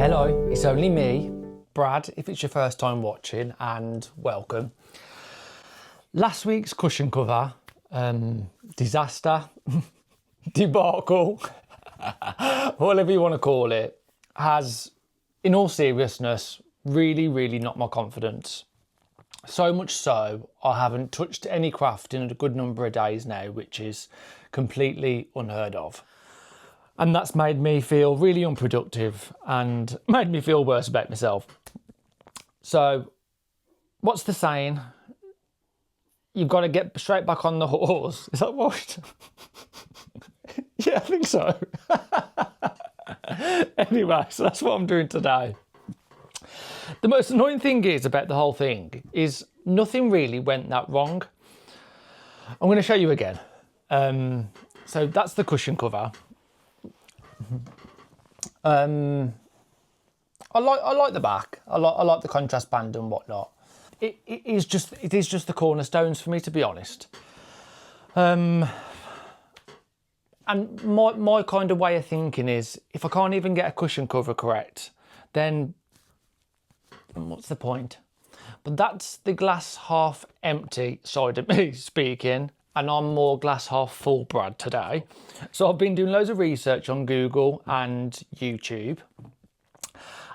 Hello, it's only me, Brad, if it's your first time watching, and welcome. Last week's cushion cover, disaster, debacle, whatever you want to call it, has, in all seriousness, really knocked my confidence. So much so, I haven't touched any craft in a good number of days now, which is completely unheard of. And that's made me feel really unproductive and made me feel worse about myself. So, what's the saying? You've got to get straight back on the horse. Is that right? Yeah, I think so. Anyway, so that's what I'm doing today. The most annoying thing is about the whole thing is nothing really went that wrong. I'm going to show you again. So that's the cushion cover. I like the back. I like the contrast band and whatnot. It is just the cornerstones for me, to be honest. And my kind of way of thinking is, if I can't even get a cushion cover correct, then what's the point? But that's the glass half empty side of me speaking. And I'm more glass half full Brad today. So I've been doing loads of research on Google and YouTube.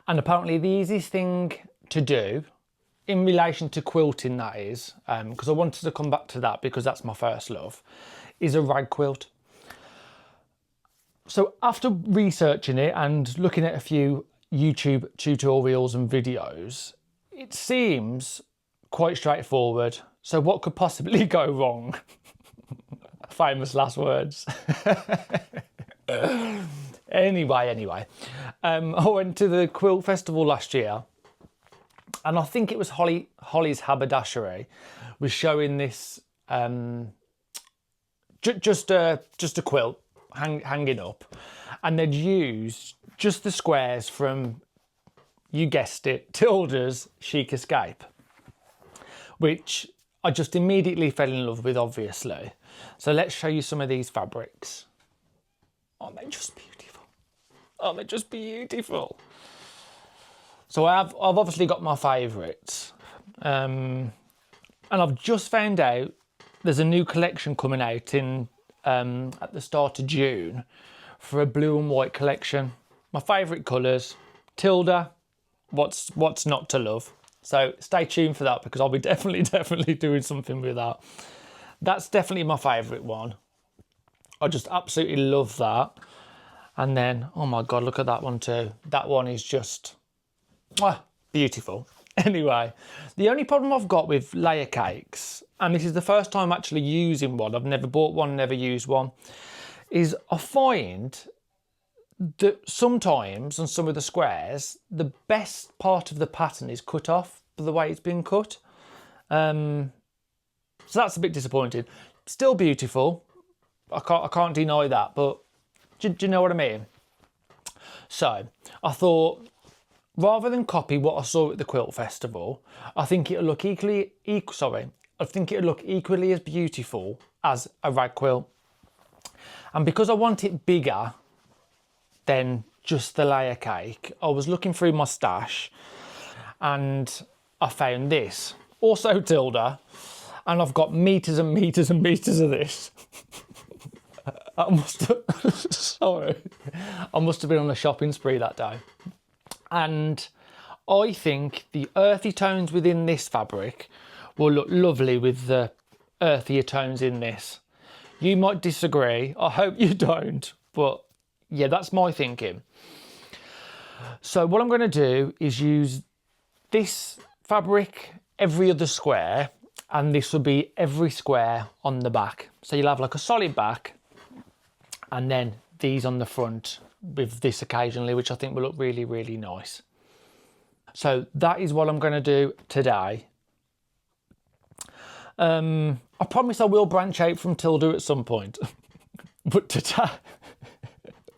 And apparently the easiest thing to do in relation to quilting, that is, because I wanted to come back to that because that's my first love, is a rag quilt. So after researching it and looking at a few YouTube tutorials and videos, it seems quite straightforward. So what could possibly go wrong? Famous last words. Anyway, I went to the Quilt Festival last year, and I think it was Holly's Haberdashery was showing this just a quilt hanging up, and they'd used just the squares from, you guessed it, Tilda's Chic Escape, which I just immediately fell in love with, obviously. So let's show you some of these fabrics. Aren't they just beautiful? Aren't they just beautiful? So I've obviously got my favourites. And I've just found out there's a new collection coming out in at the start of June for a blue and white collection. My favourite colours, Tilda, what's not to love? So stay tuned for that, because I'll be definitely doing something with that. That's definitely my favourite one. I just absolutely love that. And then, oh my God, look at that one too. That one is just beautiful. Anyway, the only problem I've got with layer cakes, and this is the first time actually using one, I've never bought one, never used one, is I find that sometimes on some of the squares, the best part of the pattern is cut off for the way it's been cut. So that's a bit disappointing. Still beautiful. I can't deny that, but do you know what I mean? So I thought, rather than copy what I saw at the Quilt Festival, I think it'll look equally as beautiful as a rag quilt. And because I want it bigger than just the layer cake, I was looking through my stash and I found this, also Tilda, and I've got meters and meters and meters of this. I must have been on a shopping spree that day. And I think the earthy tones within this fabric will look lovely with the earthier tones in this. You might disagree, I hope you don't, but yeah, that's my thinking. So what I'm going to do is use this fabric every other square, and this will be every square on the back. So you'll have like a solid back, and then these on the front with this occasionally, which I think will look really nice. So that is what I'm going to do today. I promise I will branch out from Tilda at some point, but today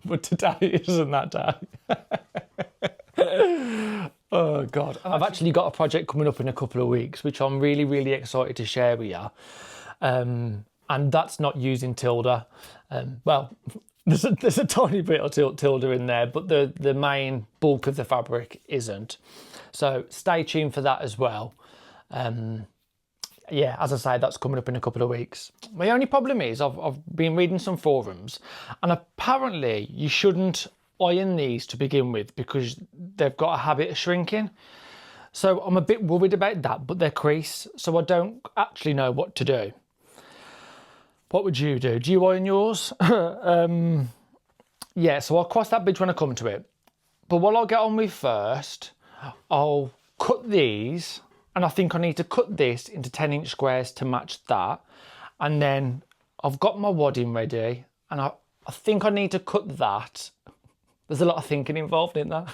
isn't that day. Oh God. I've actually got a project coming up in a couple of weeks, which I'm really excited to share with you. And that's not using Tilda. Well, there's a tiny bit of tilde in there, but the main bulk of the fabric isn't. So stay tuned for that as well. Yeah, as I say, that's coming up in a couple of weeks. My only problem is I've been reading some forums, and apparently you shouldn't iron these to begin with because they've got a habit of shrinking. So I'm a bit worried about that, but they're crease, so I don't actually know what to do. What would you do? Do you iron yours? Yeah, so I'll cross that bridge when I come to it. But what I'll get on with first, I'll cut these, and I think I need to cut this into 10-inch squares to match that. And then I've got my wadding ready, and I think I need to cut that. There's a lot of thinking involved in that.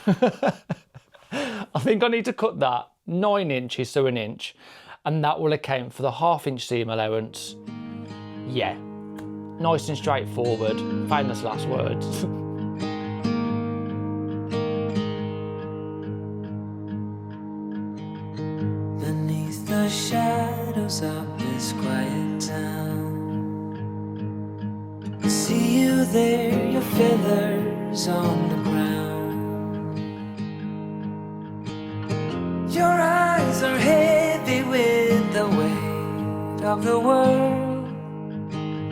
I think I need to cut that 9 inches to 1 inch, and that will account for the 1/2 inch seam allowance. Yeah, nice and straightforward, famous last words. Beneath the shadows of this quiet town, I see you there, your feathers on the ground. Your eyes are heavy with the weight of the world.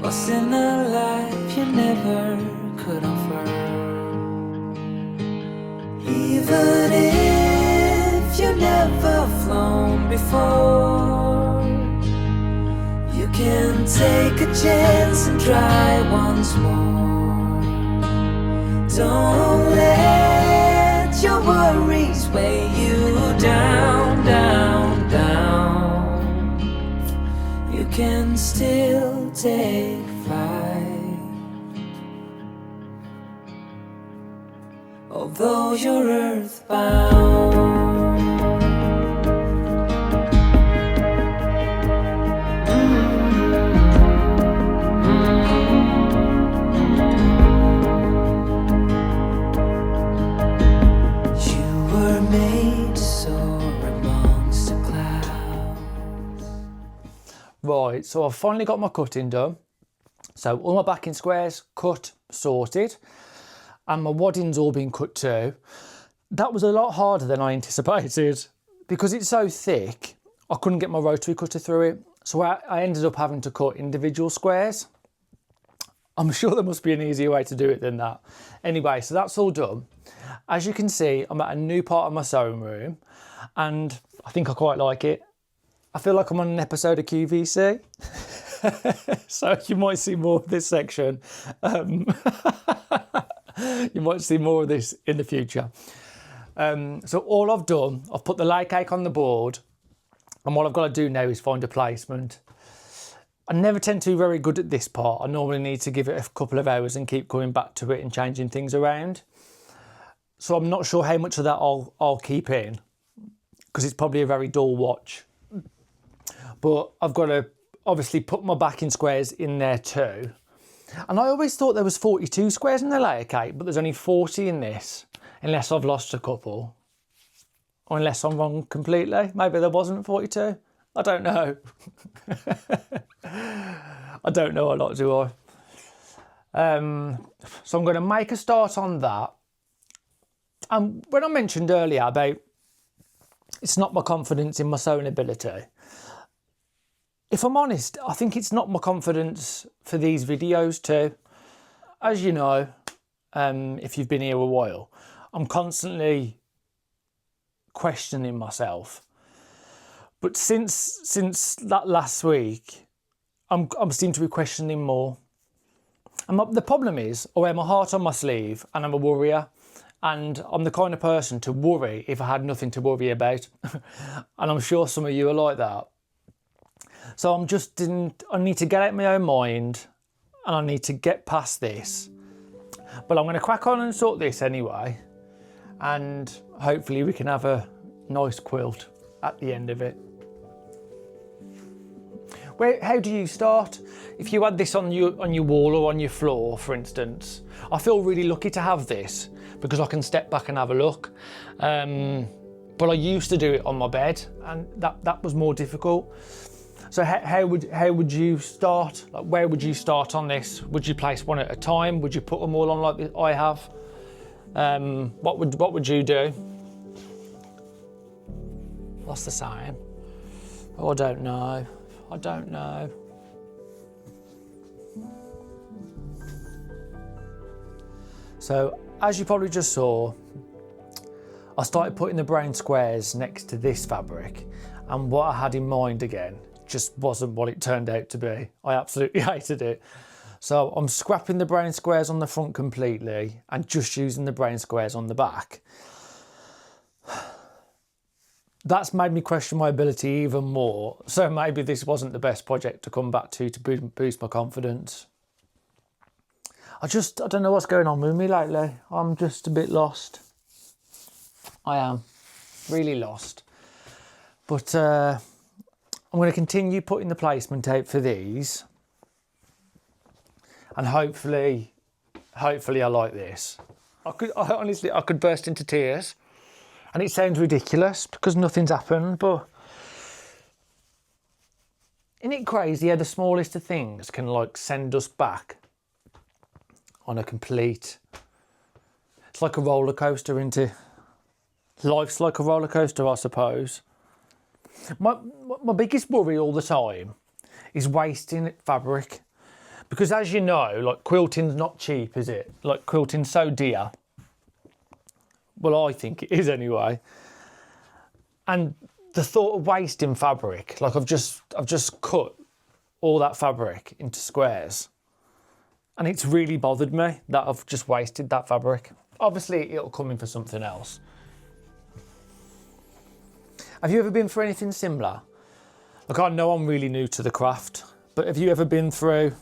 What's in a life you never could offer? Even if you never flown before, you can take a chance and try once more. Don't let your worries weigh you down, down, down. You can still take flight, although you're earthbound. You were made to soar amongst the clouds. Right, so I've finally got my cutting done. So all my backing squares cut, sorted, and my wadding's all been cut too. That was a lot harder than I anticipated. Because it's so thick, I couldn't get my rotary cutter through it. So I ended up having to cut individual squares. I'm sure there must be an easier way to do it than that. Anyway, so that's all done. As you can see, I'm at a new part of my sewing room, and I think I quite like it. I feel like I'm on an episode of QVC. So you might see more of this section. You might see more of this in the future. So all I've done, I've put the lay cake on the board, and what I've got to do now is find a placement. I never tend to be very good at this part. I normally need to give it a couple of hours and keep going back to it and changing things around. So I'm not sure how much of that I'll keep in, because it's probably a very dull watch. But I've got to obviously put my backing squares in there too. And I always thought there was 42 squares in the layer cake, but there's only 40 in this, unless I've lost a couple. Or unless I'm wrong completely. Maybe there wasn't 42. I don't know. I don't know a lot, do I? So I'm going to make a start on that. And when I mentioned earlier about it's not my confidence in my sewing ability, if I'm honest, I think it's not my confidence for these videos too. As you know, if you've been here a while, I'm constantly questioning myself. But since that last week, I'm seem to be questioning more. And the problem is, I wear my heart on my sleeve, and I'm a worrier. And I'm the kind of person to worry if I had nothing to worry about. And I'm sure some of you are like that. So I need to get out my own mind, and I need to get past this. But I'm going to crack on and sort this anyway. And hopefully we can have a nice quilt at the end of it. How do you start? If you had this on your wall or on your floor, for instance, I feel really lucky to have this because I can step back and have a look. But I used to do it on my bed, and that was more difficult. So how would you start? Like, where would you start on this? Would you place one at a time? Would you put them all on like I have? What would you do? What's the saying? Oh, I don't know. I don't know. So, as you probably just saw, I started putting the brown squares next to this fabric, and what I had in mind again just wasn't what it turned out to be. I absolutely hated it. So I'm scrapping the brown squares on the front completely and just using the brown squares on the back. That's made me question my ability even more. So maybe this wasn't the best project to come back to boost my confidence. I don't know what's going on with me lately. I'm just a bit lost. I am really lost. But I'm going to continue putting the placement out for these. And hopefully I like this. Honestly, I could burst into tears. And it sounds ridiculous because nothing's happened, but isn't it crazy how the smallest of things can like send us back on a complete... It's like a roller coaster, isn't it? Life's like a roller coaster, I suppose. My biggest worry all the time is wasting fabric. Because as you know, like quilting's not cheap, is it? Like quilting's so dear. Well, I think it is anyway. And the thought of wasting fabric, like I've just cut all that fabric into squares. And it's really bothered me that I've just wasted that fabric. Obviously, it'll come in for something else. Have you ever been through anything similar? Like, I know I'm really new to the craft, but have you ever been through...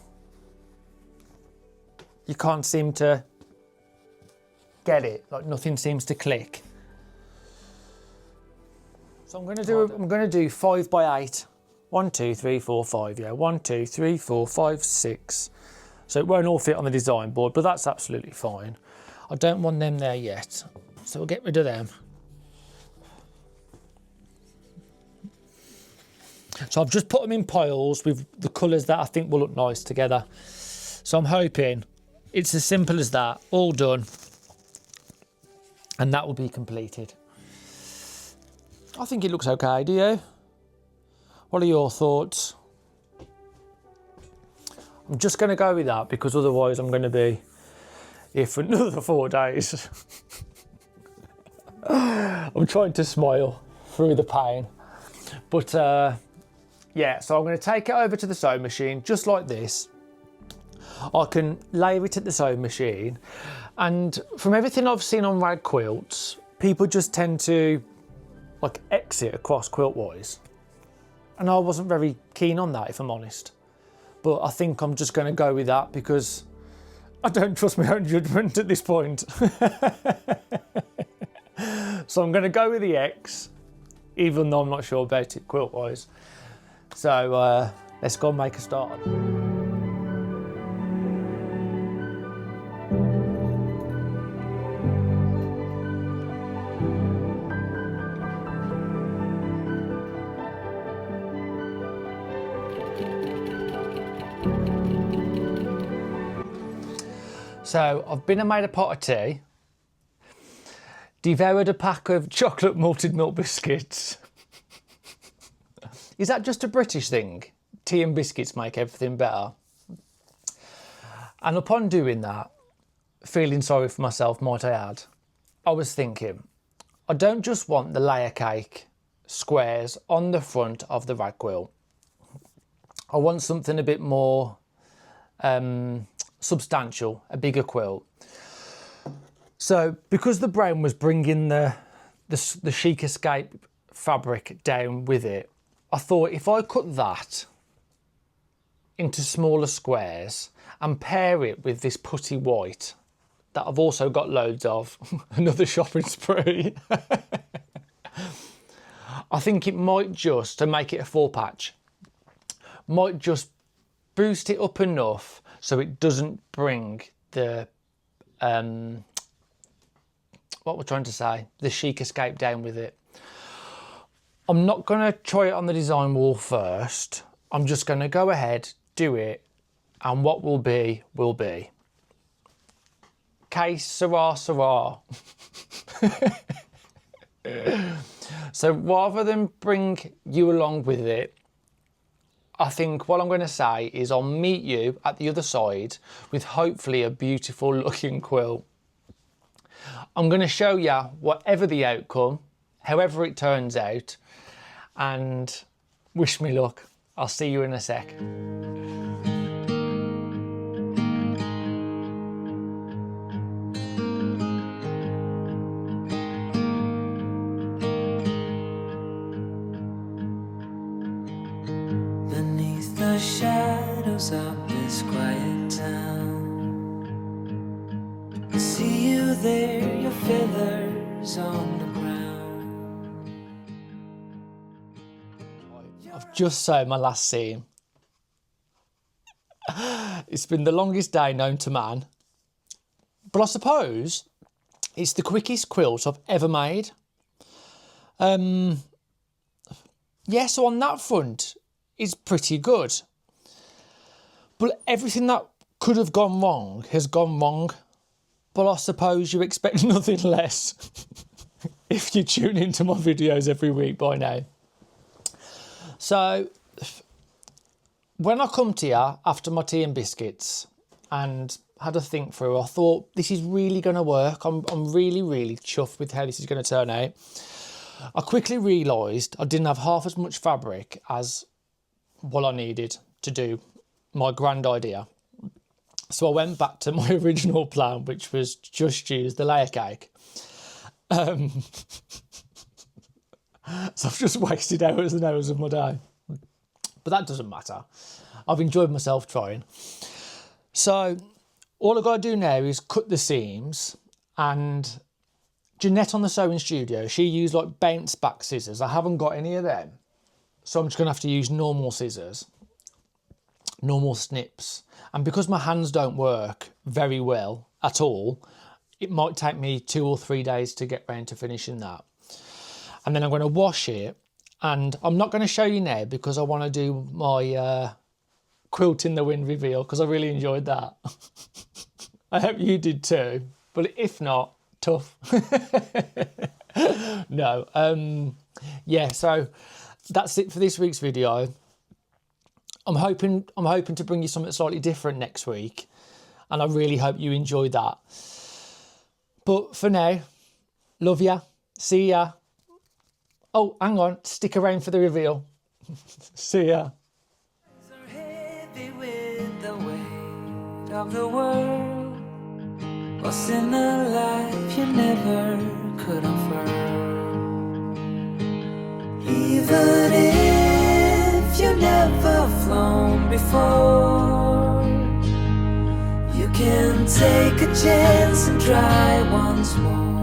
You can't seem to get it, like nothing seems to click. So I'm gonna do 5 by 8. 1, 2, 3, 4, 5, yeah. 1, 2, 3, 4, 5, 6. So it won't all fit on the design board, but that's absolutely fine. I don't want them there yet, so we'll get rid of them. So I've just put them in piles with the colours that I think will look nice together. So I'm hoping it's as simple as that, all done, and that will be completed. I think it looks okay, do you? What are your thoughts? I'm just going to go with that because otherwise I'm going to be here for another 4 days. I'm trying to smile through the pain. But yeah, so I'm going to take it over to the sewing machine just like this. I can layer it at the sewing machine, and from everything I've seen on rag quilts, people just tend to like exit across quilt-wise. And I wasn't very keen on that, if I'm honest. But I think I'm just going to go with that because I don't trust my own judgment at this point. So I'm going to go with the X, even though I'm not sure about it quilt-wise. So let's go and make a start. So I've been and made a pot of tea, devoured a pack of chocolate malted milk biscuits. Is that just a British thing? Tea and biscuits make everything better. And upon doing that, feeling sorry for myself, might I add, I was thinking, I don't just want the layer cake squares on the front of the rag quilt. I want something a bit more substantial, a bigger quilt. So because the brown was bringing the chic escape fabric down with it, I thought if I cut that into smaller squares and pair it with this putty white that I've also got loads of, another shopping spree, I think it might just, to make it a 4-patch, might just boost it up enough so it doesn't bring the, what we're trying to say, the chic escape down with it. I'm not going to try it on the design wall first. I'm just going to go ahead, do it, and what will be, will be. Okay, Sarah, Sarah. So rather than bring you along with it, I think what I'm going to say is I'll meet you at the other side with hopefully a beautiful looking quilt. I'm going to show you whatever the outcome, however it turns out, and wish me luck. I'll see you in a sec. Beneath the shadows of this quiet town, I see you there, your feathers on the ground. I've just sewn my last seam. It's been the longest day known to man, but I suppose it's the quickest quilt I've ever made. Yeah, so on that front, it's pretty good. But everything that could have gone wrong has gone wrong. But I suppose you expect nothing less if you tune into my videos every week by now. So when I come to you after my tea and biscuits and had a think through, I thought this is really going to work. I'm really, really chuffed with how this is going to turn out. I quickly realised I didn't have half as much fabric as what I needed to do my grand idea. So I went back to my original plan, which was just use the layer cake. So I've just wasted hours and hours of my day. But that doesn't matter. I've enjoyed myself trying. So all I've got to do now is cut the seams, and Jeanette on the sewing studio, she used like bounce back scissors. I haven't got any of them. So I'm just going to have to use normal scissors, normal snips. And because my hands don't work very well at all, it might take me 2 or 3 days to get round to finishing that. And then I'm going to wash it. And I'm not going to show you now because I want to do my quilt in the wind reveal, because I really enjoyed that. I hope you did too. But if not, tough. No. Yeah, so that's it for this week's video. I'm hoping to bring you something slightly different next week, and I really hope you enjoy that. But for now, love ya, see ya. Oh, hang on, stick around for the reveal. See ya. Are heavy with the weight of the world. What's in a life you never could unfurl? Even if you've never flown before, you can take a chance and try once more.